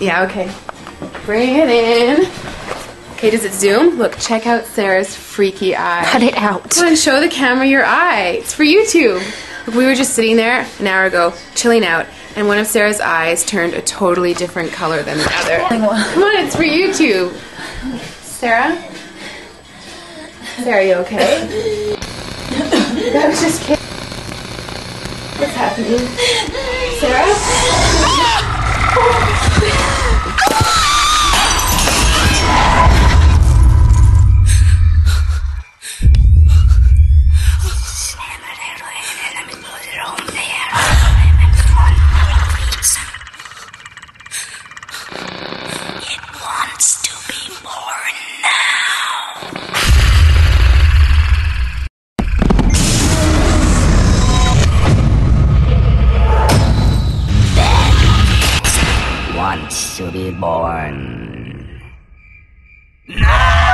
Yeah, okay. Bring it in. Okay, does it zoom? Look, check out Sarah's freaky eye. Cut it out. Come on, show the camera your eye. It's for YouTube. Look, we were just sitting there an hour ago, chilling out, and one of Sarah's eyes turned a totally different color than the other. Come on, it's for YouTube. Sarah? Sarah, are you okay? That was just kidding. What's happening? Sarah? Wants to be born. No!